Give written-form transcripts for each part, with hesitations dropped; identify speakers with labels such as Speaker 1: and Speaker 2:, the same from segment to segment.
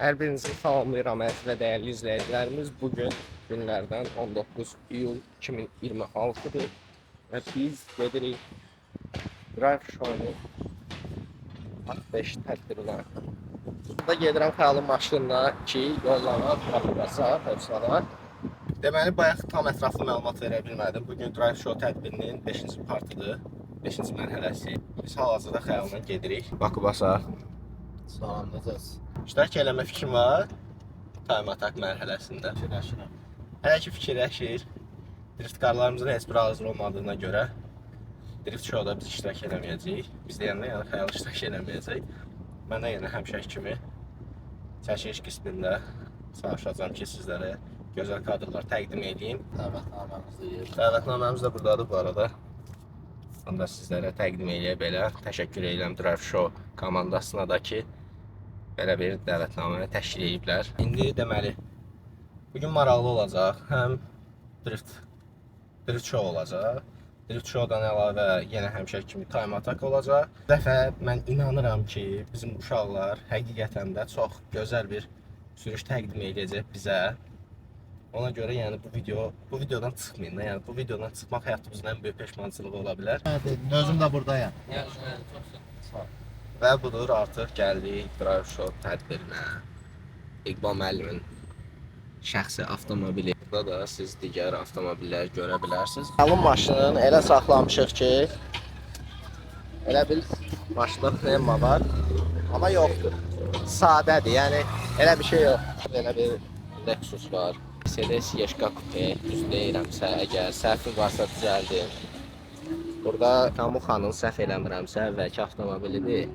Speaker 1: Hər birinizi salamlayıram əziz və dəyərli izləyicilərimiz. Bugün günlərdən 19 iyul 2026-dır və biz gedirik Drive Show-nu Part 5 tədbirinə. Burada gedirəm xəyalım maşınla ki, yollana, bıraxılasa, hövsala. Deməli, bayaq tam ətraflı məlumat verə bilmədim. Bugün Drive Show tədbirinin 5-ci partıdır, 5-ci mərhələsi. Biz hal-hazırda xəyalına gedirik. Bakubasa.
Speaker 2: Salamlayacağız.
Speaker 1: İştirak eləmə fikrim var time atak mərhələsində.
Speaker 2: Fikirləşirəm.
Speaker 1: Hələ ki fikirləşir. Driftkarlarımızın heç bir hazır olmadığına görə Drift Show-da biz iştirak eləməyəcəyik. Biz deyəndə yəni xəyal iştirak eləməyəcək. Mən də yenə həmişəki kimi çəkiliş qismində çalışacağam ki, sizlərə gözəl kadrlar təqdim edeyim. Dəvətnaməmiz də buradadır bu arada. Onu da sizlərə təqdim eləyə belə. Təşəkkür edirəm Drive Show komandasına da ki, belə bir dəvətnaməni təşkil ediblər. İndi deməli, bugün maraqlı olacaq. Həm Drift Show olacaq. Drift Show-dan əlavə yenə həmişəki kimi time atak olacaq. Bu dəfə mən inanıram ki, bizim uşaqlar həqiqətən də çox gözəl bir sürüş təqdim edəcək bizə. Ona görə yəni bu videodan çıxmayın da. Yəni bu videodan çıxmaq həyatımızın ən böyük peşmançılığı ola bilər.
Speaker 2: Özüm də buradayam.
Speaker 1: Və budur, artıq gəldik Drive Show tədbirinə. İqbal müəllimin şəxsi avtomobili. Burada da siz digər avtomobilləri görə bilərsiniz. Alın maşını elə saxlamışıq ki, elə bil maşında pnevma var, amma yoxdur. Sadədir, yəni elə bir şey yox. Elə bir Lexus var. Mercedes Yeşka Coupe, düz deyirəmsə, əgər səhvim varsa düzəldim. Burada Kamuxanın səhv eləmirəmsə əvvəlki avtomobilidir.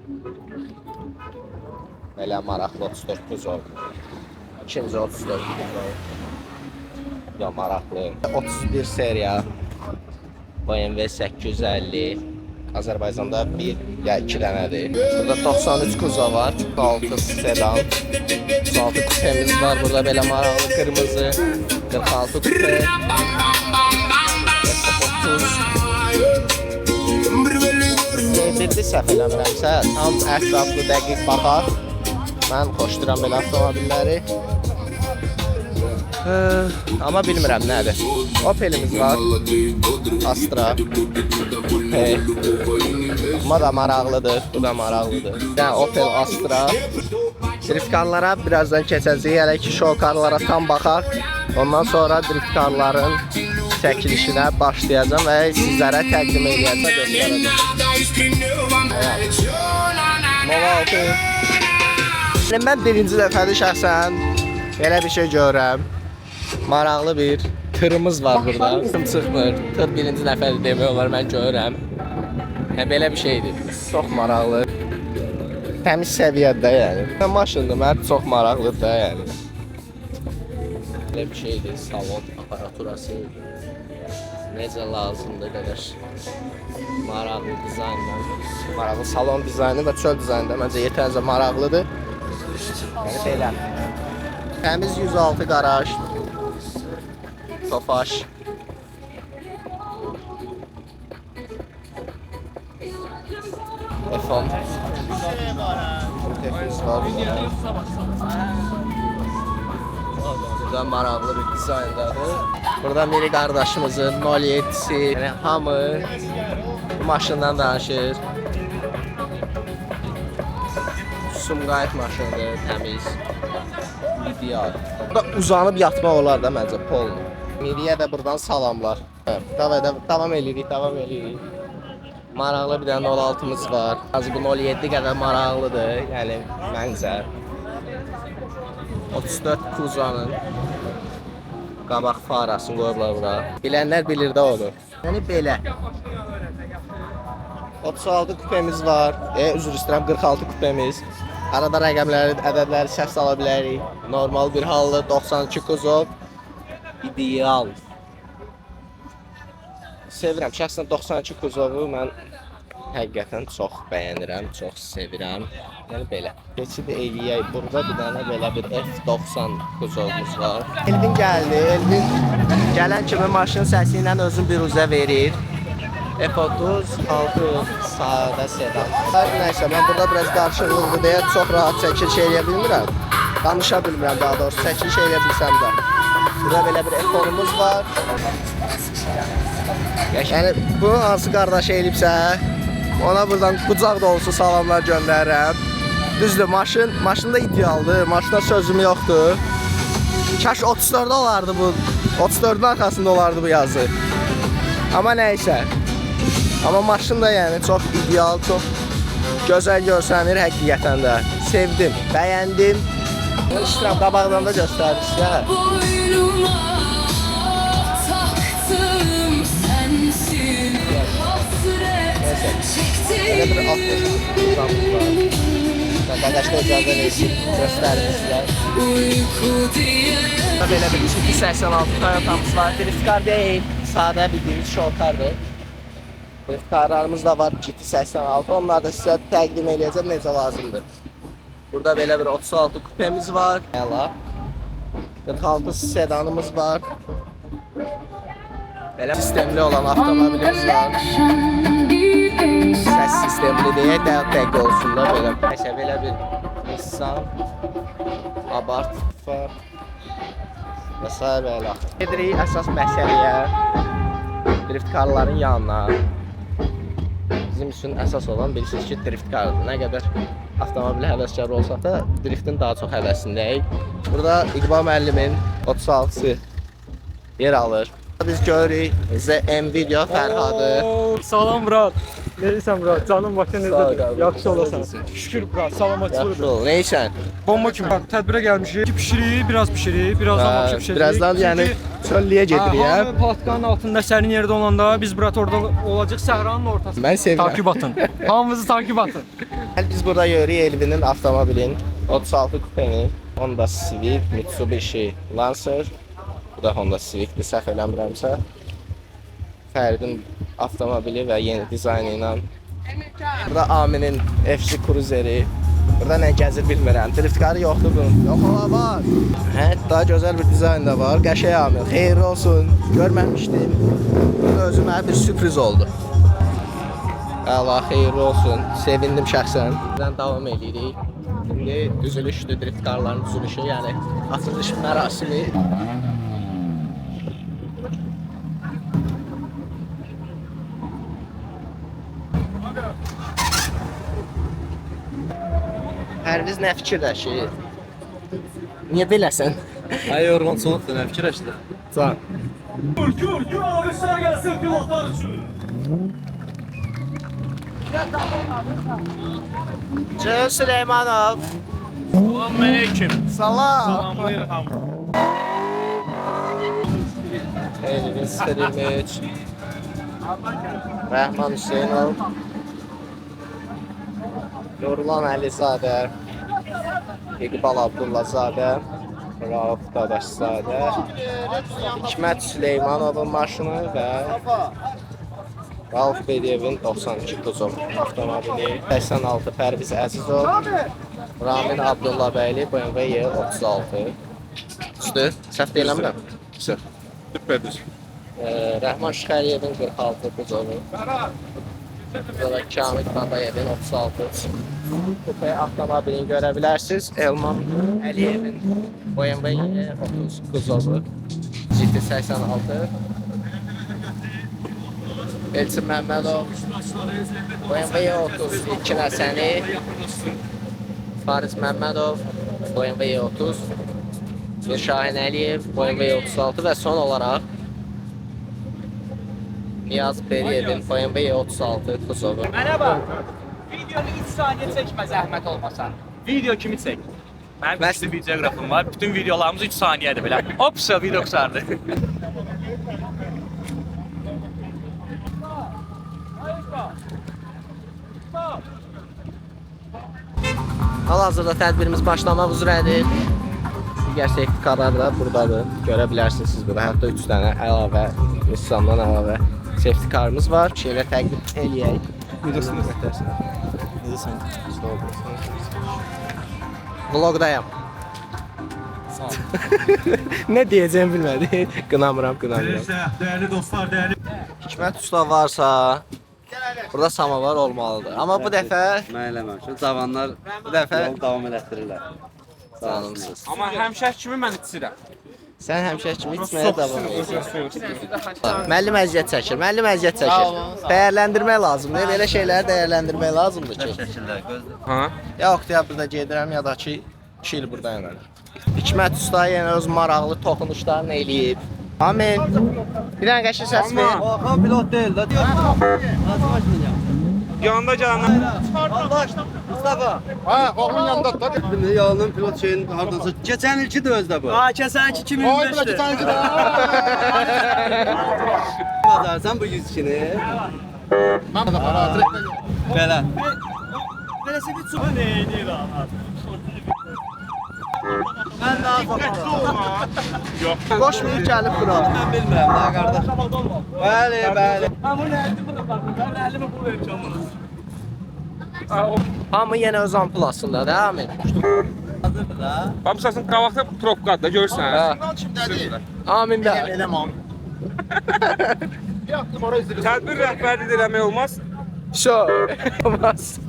Speaker 1: Belə maraqlı 34 kuzov. İkinci 34 kuzov. Ya maraqlı. 31 seriya BMW 850. Azərbaycanda 1 ya 2 dənədir. Burada 93 kuzov var. 6 sedan. 36 kupemiz var. Burada belə maraqlı qırmızı. 46 kupe. 30. Bildi səhv eləmirəmsə, tam ətraflı dəqiq baxaq. Mən xoşduram belə avtomobilləri. Amma bilmirəm nədir. Opelimiz var. Astra. Amma da maraqlıdır. Bu da maraqlıdır. Yəni Opel Astra. Driftkarlara birazdan keçəcəyik. Hələ ki show karlara tam baxaq. Ondan sonra driftkarların çəkilişinə başlayacağım və sizlərə təqdim edəcəm, göstərəcəm. Nova 6. Mən birinci dəfədir şəxsən belə bir şey görürəm. Maraqlı bir tırımız var burada. Tırım çıxmır. Tır birinci dəfədir demək olar mən görürəm. Belə bir şeydir. Çox maraqlı. Təmiz səviyyədə yəni. Maşındır, mən çox maraqlıdır da yəni. Belə bir şeydir. Salon aparaturası necə lazımdır qədər maraqlı dizaynla. Maraqlı salon dizaynı və çöl dizaynı da məncə yetərincə maraqlıdır. Yəni belə. Təmiz 106 qaraj. Tofaş. F10. Burada maraqlı bir dizayndadır. Burada Miri qardaşımızın 07'si, yəni hamı bu maşından danışır. Sumqayıt maşınıdır, təmiz, ideal. Burada uzanıb yatmaq olar da məncə polnu. Miriyə də buradan salamlar. Davam edirik. Maraqlı bir dənə 06'mız var. Az bu 07 qədər maraqlıdır, yəni məncə. 34 Kuzanın qabaq farasını qoyurlar bura. Bilənlər bilir də odur. Yəni belə. 36 kupemiz var. Üzr istəyirəm 46 kupemiz. Arada rəqəmləri, ədədləri səhv sala bilərik. Normal bir halda 92 kuzov. İdeal. Sevirəm. Şəxsən 92 kuzovu mən həqiqətən çox bəyənirəm, çox sevirəm. Yəni belə. Keçid eləyək. Burada bir dənə belə bir F90 kuzovumuz var. Elvin gəldi. Elvin gələn kimi maşın səsi ilə özünü bir üzə verir. F36 sadə sedan. Nəysə, mən burada biraz qarşılıqlı deyə çox rahat çəkiliş eləyə bilmirəm. danışa bilmirəm daha doğrusu, çəkiliş edə bilsəm də. Burada belə bir ekonumuz var. Yəni bu hansı qardaş elibsə, ona buradan qucaq dolusu salamlar göndərirəm. Düzdür, maşında idealdır, maşına sözüm yoxdur. Kaş 34 olardı bu, 34'ün arkasında olardı bu yazı. Amma nəysə. Amma maşın da yəni çox ideal, çox gözəl görsənir həqiqətən də. Sevdim, bəyəndim. İştirəm, qabaqdan da göstərir sizə.
Speaker 3: Boynuma taktım sensin, hasret
Speaker 1: Elə bir
Speaker 3: çektim.
Speaker 1: programımız var. Qardaşlar icazə versin, göstərir sizə.
Speaker 3: Uyku diye
Speaker 1: Belə bir 286 Toyota'mız var. Driftcar deyil, sadə bildiğimiz shortcardır. Driftcarlarımız da var, GT86. Onlar da sizə təqdim edəcəm necə lazımdır. Burada belə bir 36 kupemiz var. Əla. 46 sedanımız var. Belə sistemli olan avtomobilimiz var. Səs sistemli deyə dəqiq olsun da belə. Nəysə, belə bir Nissan Abarth var. Və s. belə. Gedirik əsas məsələyə, driftcarların yanına. Bizim üçün əsas olan bilirsiniz ki, driftcardır. Nə qədər avtomobil həvəskar olsaq da, driftin daha çox həvəsindəyik. Burada İqbal müəllimin 36-sı yer alır. Biz görürük Nvidia Fərhadı.
Speaker 4: Salam Murat. Neysən Murat? Canım başa
Speaker 1: Sağ ol,
Speaker 4: necədir?
Speaker 1: qardaş.
Speaker 4: Yaxşı olasan. Şükür Murat,
Speaker 1: Yaxşı
Speaker 4: salamatçılıdır.
Speaker 1: ol, neysən?
Speaker 4: Bomba kimi. Tədbirə gəlmişik. Pişirik, biraz pişirik, birazdan bakıb pişirik.
Speaker 1: Birazdan yəni çölliyə gedirik.
Speaker 4: Hamı patkanın altında sərin yerdə olanda biz Murat orada olacaq səhranın ortasında.
Speaker 1: Mən sevirəm.
Speaker 4: Takip atın. Hamımızı takip atın.
Speaker 1: Biz burada görürük Elvin'in avtomobilin 36 kupeni, Honda Civic, Mitsubishi Lancer. Bu da Honda Civic'dir, səhv eləmirəmsə. Fəridin avtomobili və yeni dizaynı ilə. Burada Amin'in FC Cruiser'i. Burada nə gəzir bilmirəm. Driftcarı yoxdur bunun. Yox, ola var. Hətta gözəl bir dizayn da var. Qəşəng Amin. Xeyirli olsun. Görməmişdim. Bu da özümə bir sürpriz oldu. Allah xeyirli olsun. Sevindim şəxsən. Buradan davam edirik. Şimdi düzülüşdür, driftcarların düzülüşü, yəni açılış mərasimi. Pərviz nə fikirləşir? Niyə beləsən?
Speaker 2: Ay yorğunçuluqdur, nə fikirləşdi?
Speaker 1: Can.
Speaker 5: Gür alışlar gelsin pilotlar için.
Speaker 1: Cəl Süleymanov.
Speaker 5: Selamünaleyküm.
Speaker 1: Salam.
Speaker 5: Selamünaleyküm.
Speaker 1: Elvin Sırimiç. Rəhman Hüseynov. Yorulan Əlizadə. İqbal Abdullazadə. Rauf Dadaşzadə. Hikmət Süleymanovun maşını və Rauf Bediyevin 92 Kuzov avtomobili. 86 Pərviz Əzizov. Ramin Abdullabəyli BMW Y36. Düzdür? Səhv deyiləmirəm. Düzdür.
Speaker 5: Süperdir.
Speaker 1: Rəhman Şıxəliyevin 46 Kuzovu. Burada da Kamil Babayevin 36 Kupe avtomobilini görə bilərsiniz. Elman Əliyevin BMW 30 Kuzovu. GT86. Elçin Məmmədov BMW 32 nəsəni. Fariz Məmmədov BMW 30. Şahin Əliyev BMW 36 və son olaraq Niyaz Beriyevin BMW 36 Kuzovu.
Speaker 6: Mənə bax, videonu 3 saniyə çəkmə zəhmət olmasa. Video kimi çək. Mənim
Speaker 1: Bəs-
Speaker 6: üstü videoqrafım var. Bütün videolarımız 3 saniyədir belə. Opsa video qısardı.
Speaker 1: Hal-hazırda tədbirimiz başlamaq üzrədir. Digər sertifikatlar da buradadır. Görə bilərsiniz siz burada. Hətta 3 dənə əlavə, Nissan'dan əlavə sertifikatımız var. Şeylə təqdim eləyək. Buyursunuz. Necəsən? Vlogdayam.
Speaker 4: Sağ ol.
Speaker 1: Nə deyəcəyimi bilmədim. Qınamıram.
Speaker 5: Değerli dostlar, değerli
Speaker 1: Hikmət usta varsa burada samavar olmalıdır. Amma bu dəfə
Speaker 2: Mən eləməmişəm. Cavanlar
Speaker 1: bu dəfə
Speaker 2: yol davam elətdirirlər.
Speaker 1: Canımsınız.
Speaker 2: Amma həmişəki kimi mən içirəm.
Speaker 1: Sən həmişə kimi içməyə davam et. Müəllim əziyyət çəkir, müəllim əziyyət çəkir. Dəyərləndirmək lazımdır, belə şeyləri dəyərləndirmək lazımdır ki.
Speaker 2: Ha?
Speaker 1: Ya Oktya burada gedirəm, ya da ki 2 il burada yanarım. Hikmət usta yenə öz maraqlı toxunuşlarını eləyib. Amin. Bir dənə qəşəng səs ver.
Speaker 2: Hakan pilot deyil də. Yanında gələnlər.
Speaker 7: Ha, oğlun yanında da. Yalnız pilot şeyin hardasa. Geçen ilki de özde bu.
Speaker 4: Ha, keçən 2025-dir.
Speaker 7: Oy, bırak geçen ilki de. Bazarsan bu 100 kini. Ben de para Belə.
Speaker 4: Beləsi bir çox nə edir ha?
Speaker 7: Ben daha fazla.
Speaker 1: Qoşmayıb gəlib bura.
Speaker 7: Ben bilmirəm daha qardaş. Bəli, bəli.
Speaker 4: Ha, bu nədir bu da bax. Mən 50 pul verəcəm bunu.
Speaker 1: Hamı yenə öz ampulasında, devam et.
Speaker 7: Hazırdır da.
Speaker 2: Hamısasın qabaqda probkadır da görürsən.
Speaker 1: Amin də.
Speaker 2: Tədbir rəhbərlik eləmək olmaz.
Speaker 1: Şo. Olmaz.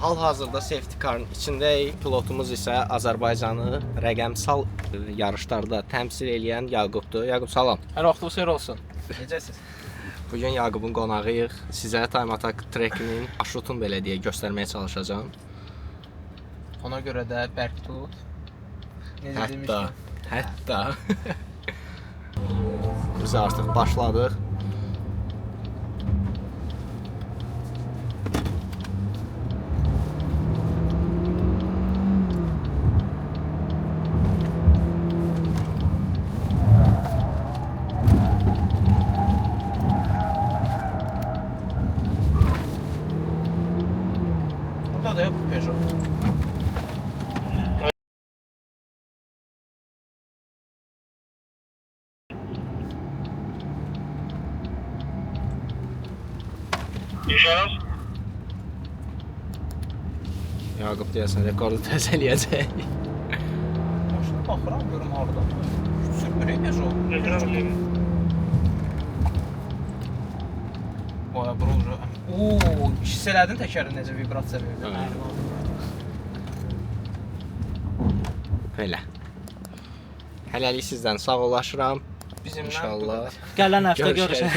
Speaker 1: Hal-hazırda safety car-ın içindəyik. Pilotumuz isə Azərbaycanı rəqəmsal yarışlarda təmsil edən Yaqubdur. Yaqub salam.
Speaker 6: Hər vaxtınız xeyir olsun. Necəsiz?
Speaker 1: Bu gün Yaqubun qonağıyıq. Sizə Time Attack Track-inin marşrutunu belə deyə göstərməyə çalışacağam.
Speaker 6: Ona görə də bərk tut.
Speaker 1: Hətta biz artıq başladıq.
Speaker 6: Burada da yok Peugeot.
Speaker 1: Yaqub deyəsən rekordu təzələyəcək.
Speaker 6: Maşına baxıram, görüm orada. Sürmürək Peugeot. Oya, bro. Ooo, hiss elədin təkərin necə vibrasiya verir.
Speaker 1: Belə. Hələlik sizdən sağollaşıram.
Speaker 6: Bizimlə
Speaker 1: İnşallah.
Speaker 4: Gələn həftə görüşək.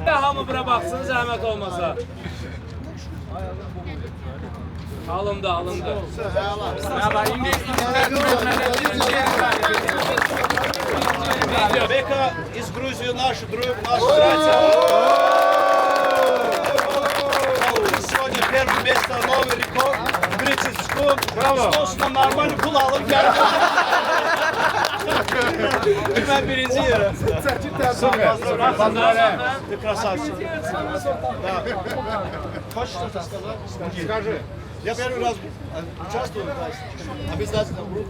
Speaker 2: Hamı bura baxsın, zəhmət olmasa. Alındı, alındı.
Speaker 5: Beka из Грузии нашу братья. Сегодня первое место, новый рекорд. 30 секунд. Браво. Что нормально pul alıp geldim. Ben birinciyim. Süper. Ты красавчик. Да. Хочешь что-то сказать? Скажи. Я первый раз участвую. Обязательно буду.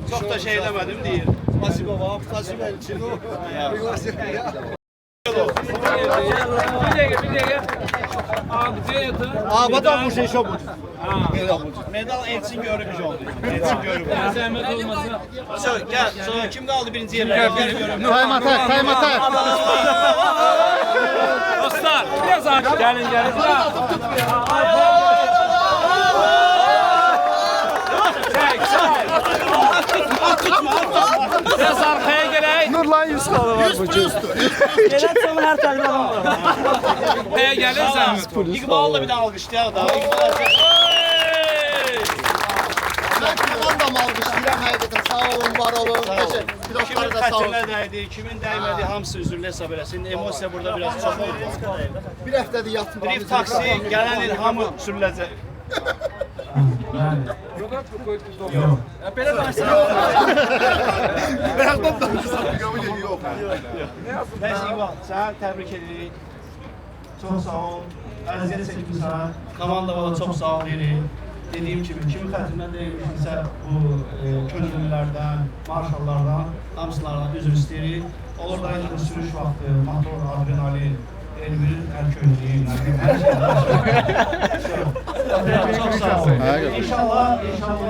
Speaker 5: Çok da şey demedim değil. Спасибо вам. Спасибо Elçin. А потом уже еще будет. Medal Elçin görmüş oldu. Elçin görmüş. Все, gel. Sonra kim kaldı birinci yerine?
Speaker 7: Time Attack, Time Attack.
Speaker 2: Dostlar, biraz artık gelin gelin. Biraz arkaya geleyim.
Speaker 7: Nurlan 100 kalı var bu cüz.
Speaker 2: Arkaya gelirsen.
Speaker 5: İkbal'la bir de alkışlayalım daha.
Speaker 7: Ben komandamı almışlayıram həqiqətən. Sağ olun, var olun. Pilotları
Speaker 5: Kimin
Speaker 7: da sağ olun.
Speaker 5: xətrinə dəydi, kimin dəymedi, hamısı üzrlə hesab eləsin. Emosiya burada biraz çox oldu.
Speaker 7: Bir həftədir yatdım.
Speaker 5: Drift taksi, gələn il hamı sürüləcək. Neyse İqbal, sənə təbrik edirik. Çox sağ ol. Əziyyət çəkmirsən. Komandama da çox sağ ol deyirik. Dediyim kimi, kimin xətrinə deyilmişsə bu könüllülərdən, marşallardan, hamısılardan üzr istəyirik. Olur da indi sürüş vaxtı, motor, adrenalin, elbirin hər köynəyi, hər şey. Çox sağ ol. İnşallah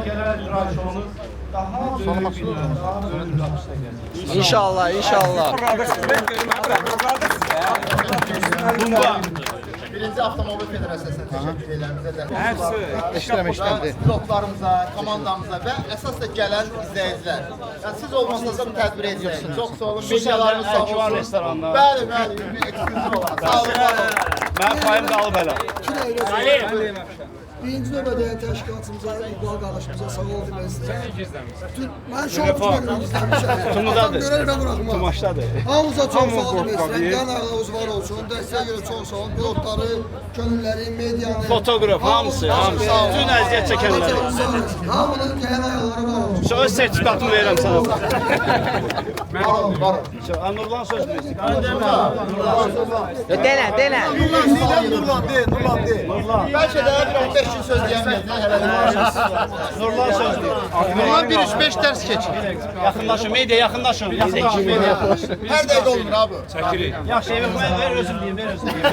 Speaker 5: gələn rayşonuz daha böyük bir daha böyük bir rapsına gəlir.
Speaker 1: İnşallah, inşallah.
Speaker 7: Birinci Avtomobil Federasiyasına təşəkkür edirəm bizə də.
Speaker 2: İşləmişlərdir.
Speaker 7: Pilotlarımıza, komandamıza və əsas da gələn izləyicilər. Yəni siz olmasanız da bu tədbir edirsiniz. Çox sağ olun. Medialarımız sağ
Speaker 5: Əlkivar
Speaker 7: olsun.
Speaker 5: restoranlar.
Speaker 7: Bəli, bəli. Bir ekskluziv olan. Sağ olun, var olun.
Speaker 5: Mənim payım qalıb elə.
Speaker 8: Birinci növbədə təşkilatımıza, İqbal qardaşımıza sağ ol demək istəyirəm. Mən şov tutmadım izləmişəm.
Speaker 5: Tumudadır.
Speaker 8: Görərəm buraxma.
Speaker 5: Tumaşdadır.
Speaker 8: Hamımıza çox sağ ol demək istəyirəm. Qan ağlarınız var olsun. Dəstəyə görə çox sağ olun. Pilotları, könülləri, medianı.
Speaker 5: Fotoqraf, hamısı. Bütün əziyyət çəkənləri.
Speaker 8: Hamının gələn ayaqları var olsun.
Speaker 5: Söz sertifikatını verirəm sənə.
Speaker 7: Var olun, var olun.
Speaker 5: Nurlan söz verirsin.
Speaker 1: Denə.
Speaker 7: Bəlkə də bir 15 gün söz deyəməyəcək hələ.
Speaker 5: Nurlan söz deyir.
Speaker 7: Nurlan 1-3-5 dərs keçin.
Speaker 5: Yaxınlaşın, media yaxınlaşın.
Speaker 7: Hər dəqiqə olmur abi.
Speaker 5: Yaxşı, ver özüm deyim, ver özüm deyim.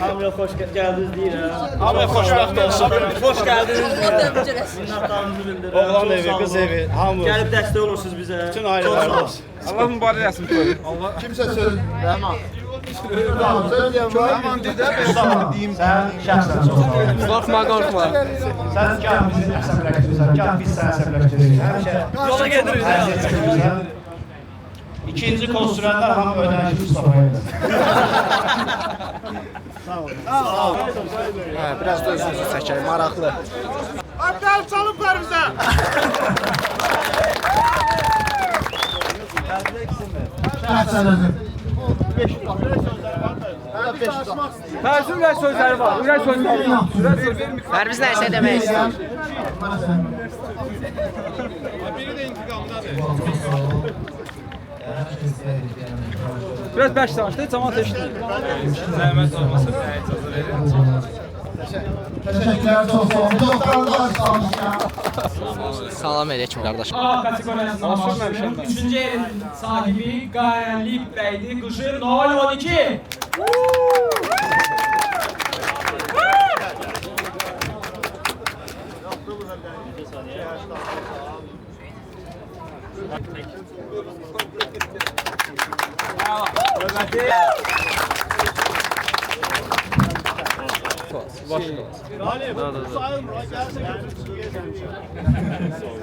Speaker 9: Hamıya xoş gəldiniz deyirəm.
Speaker 5: Hamıya xoşbəxt olsun.
Speaker 9: Xoş gəldiniz.
Speaker 5: Minnətdarlığımızı bildirirəm. Oğlan evi, qız evi, hamı.
Speaker 9: Gəlib dəstək olursunuz bizə.
Speaker 5: Bütün ailələr olsun.
Speaker 2: Allah mübarək etsin.
Speaker 7: Kimsə söz. Rəhman. Tamam, söz deyəm var.
Speaker 5: Mustafa, sən şəxsən çox sağ ol.
Speaker 4: Qorxma, qorxma.
Speaker 5: Sən gah bizi əsəbləşdirirsən, gah biz səni əsəbləşdiririk. Həmişə
Speaker 2: Yola gedirik.
Speaker 5: əziyyət çəkirsən. İkinci kol sürənlər hamı ödənişi Mustafa'ya edir.
Speaker 1: Biraz da özünüzü çəkək, maraqlı.
Speaker 7: Arkadaş çalın paramıza. Şəhsən özün. 500
Speaker 4: Tərsin ürək sözləri var. Ürək sözləri var.
Speaker 9: Pərviz nə isə demək istəyir?
Speaker 4: Biraz bəş danışdı, cəmaət eşitdi.
Speaker 2: Zəhmət olmasa mənə icazə verin.
Speaker 7: Teşekkürler çok sağ olun. Doktorlar sağ olun.
Speaker 9: Salam aleyküm qardaş.
Speaker 4: A kateqoriyasında sürməmişəm mən. 3-cü yerin sahibi Qalib bəydir. Qışır 012.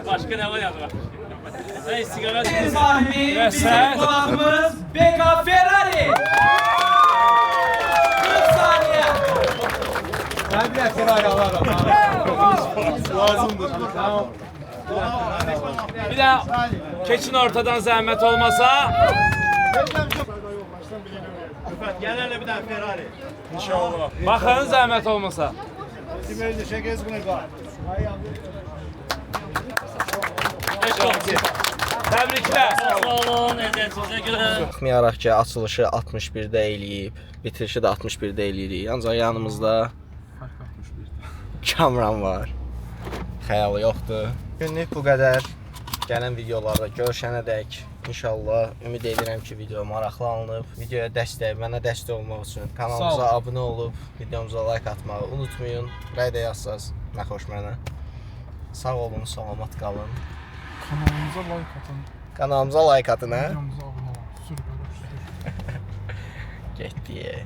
Speaker 2: Başqa nə var yazıram? Sən siqaret
Speaker 4: Yerin sahibi bizim qonağımız Beka Ferrari. 40 saniye. Ben bir Ferrari alarım.
Speaker 2: Bir də keçin ortadan zəhmət olmasa.
Speaker 5: Gel hele bir tane Ferrari.
Speaker 2: Baxın zəhmət olmasa. Təbriklər.
Speaker 1: Baxmayaraq ki, açılışı 61-də eləyib, bitirişi də 61-də eləyirik. Ancaq yanımızda Kamran var. Xəyalı yoxdur. Günlük bu qədər. Gələn videolarda görüşənədək inşallah ümid edirəm ki, video maraqlı alınıb. Videoya mənə dəstək olmaq üçün kanalımıza abunə olub, videomuza like atmağı unutmayın. Rəydə yazsaz, nə xoş mənə. Sağ olun, salamat qalın. Kanalımıza like atın, hə? Getdi.